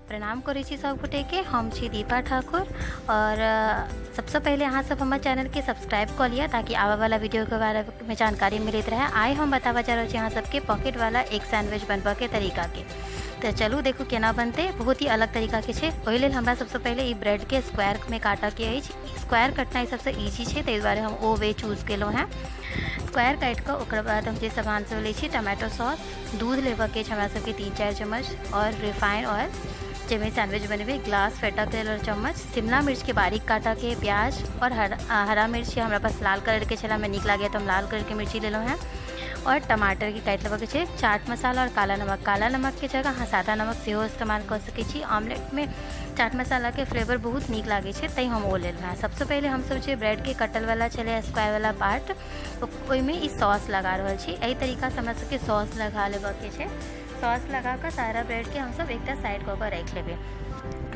प्रणाम करै छी सब गोटे के। हम छी दीपा ठाकुर और सबसे पहले अहाँ सब हमारे चैनल के सब्सक्राइब कर लिया ताकि आवे वाला वीडियो के बारे में जानकारी मिलत रहे। आइ हम बतावा जा रहे अहाँ सबके पॉकेट वाला एक सैंडविच बनबा के तरीका के। तो चलू देखू केना बनते। बहुत ही अलग तरीका के छे। ओहि लेल हमरा सबसे पहले ई ब्रेड के स्क्वायर में काटा के स्क्वायर कटना सबसे इजी छे, ताहि दुआरे हम ओ वे चूज केलो हैं। स्क्वायर काट के ओकर बाद हम जे सामान सब ले छी, टमाटो सॉस, दूध लेवा के हमरा सबके 3-4 चम्मच और रिफाइन ऑयल जेमें सैंडविच बनेबे, ग्लास फेटा के चम्मच, शिमला मिर्च के बारीक काटा के, प्याज और हरा मिर्च हमारा पास लाल कलर के छला में निक लगे तो हम लाल कलर के मिर्ची ले लो हैं। और टमाटर की काट लेवा के छे, चाट मसाला और काला नमक के जगह हाँ सादा नमक से इस्तेमाल कर सके छी। ऑमलेट में चाट मसाला के फ्लेवर बहुत निक लगे छे, तई हम ओ ले लेना। सबसे पहले हम सब जे ब्रेड के कटल वाला चले स्क्वायर वाला पार्ट ओहिमे ई सॉस लगा रहल छी। एही तरीका से हमरा सबके सॉस लगा लेवा के छे। सॉस लगा कर सारा ब्रेड के हम सब एक साइड कऽ के रख लेबे।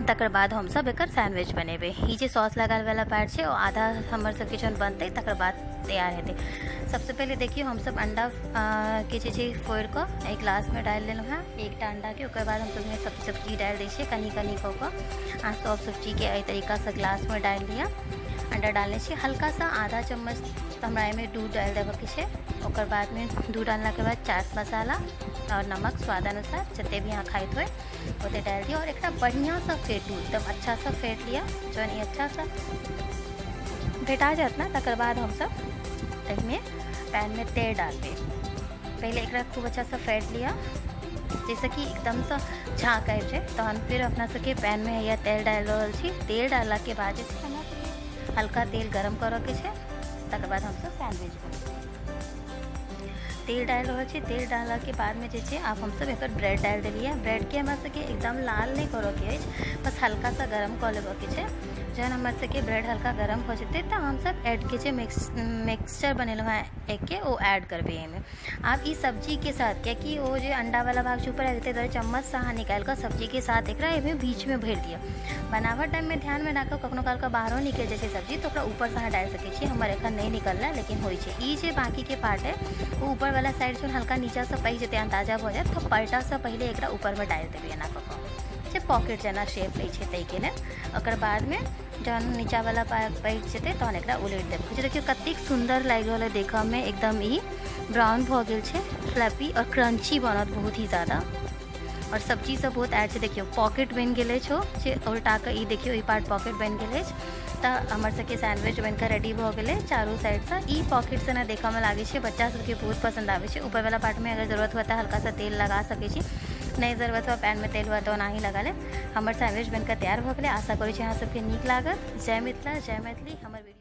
तकर बाद हम सब एक सैंडविच बनेबे। ई जे सॉस लगाल वाला पार्ट है आधा हमर सबके जन बनते तकर बाद तैयार हेते। सबसे पहले देखिए हम सब अंडा के जे फोड़ कर एक गिलास में डाल लेलहुँ हैं, एक अंडा के। ओकर बाद हम सब सब सब्जी डाल दै छियै कनी कनी कऽ कऽ। आ सब सब्जी के एहि तरीका से गिलास में डाल लिया। अंडा डालने छे, हल्का सा आधा चम्मच हमरा एहिमे दूध डाल देवे के छे। ओकर बाद में दूध डालना के बाद चाट मसाला और नमक स्वाद अनुसार जते भी यहाँ खाइत हो ओते डाल दिया। और एक बढ़िया सा फेंटू, एकदम अच्छा सा फेंट लिया। जौन ये अच्छा सा फेंटा जात ना तकर बाद हम सब इसमें पैन में तेल डालबे। पहले एक खूब अच्छा सा फेंट लिया जैसे कि एकदम सा झाँक आबि जाए, तहन फिर अपना सबके पैन में या तेल डाल रहल छी। तेल डालला के बाद जैसे हल्का तेल गरम करे के छे, तकर बाद हम सब सैंडविच बनेबे। तेल डाल रहा है, तेल डालला के बाद में जे आप हम सब एक ब्रेड डाल दिलिए। ब्रेड के हमरा सबके एकदम लाल नहीं करे के है, बस हल्का सा गरम कर लेबे के छे। जहन हमारे सबके ब्रेड हल्का गरम हो जते तो हम सब ऐड के जे मिक्सचर बनेलो है एक के वो ऐड करबे एमे। आप इस सब्जी के साथ क्या कि वो जो अंडा वाला भाग ऊपर आ जते चम्मच से हाँ निकाल कर सब्जी के साथ एक बीच में भर दिया। बनावट टाइम में ध्यान में रखो कखनो काल का बाहरों निकल जाए सब्जी तो ऊपर से हाँ डाल सके। हमारे एखन नहीं निकलना लेकिन हो जे बाकी के पार्ट है वो ऊपर वाला साइड जो हल्का नीचा से पै जते अंदाजा हो जाए तो पलटा से पहले एक ऊपर में डाल देवे एना कऽ जे पॉकेट जना शेप लै छै तै के लेल। ओकर बाद में जहन नीचा वाला पैट जेते तहन एकरा उलट देबे। देखियो कतेक सुंदर लाग रहल है देखा में, एकदम ई ब्राउन भ गेल छै, फ्लैपी और क्रंची बनत बहुत ही ज़्यादा। और सब्जी सब बहुत ऐड छै। देखियो पॉकेट बन गेल छो जे उल्टा के ई देखियो ई पार्ट पॉकेट बन गेल तो हमर सबके सैंडविच बनकर रेडी भ गेले चारों साइड से। ई पॉकेट से ना देखा में लागे छै बच्चा सबके बहुत पसंद आवे छै। ऊपर वाला पार्ट में अगर जरूरत होता है हल्का सा तेल लगा सके छी, नहीं जरूरत हो पैन में तेल हुआ तो ना ही लगा ले। हमर सैंडविच बनकर तैयार हो गए। आशा करी अहाँ सबके नीक लागत। जय मिथिला जय मैथिली। हमर वीडियो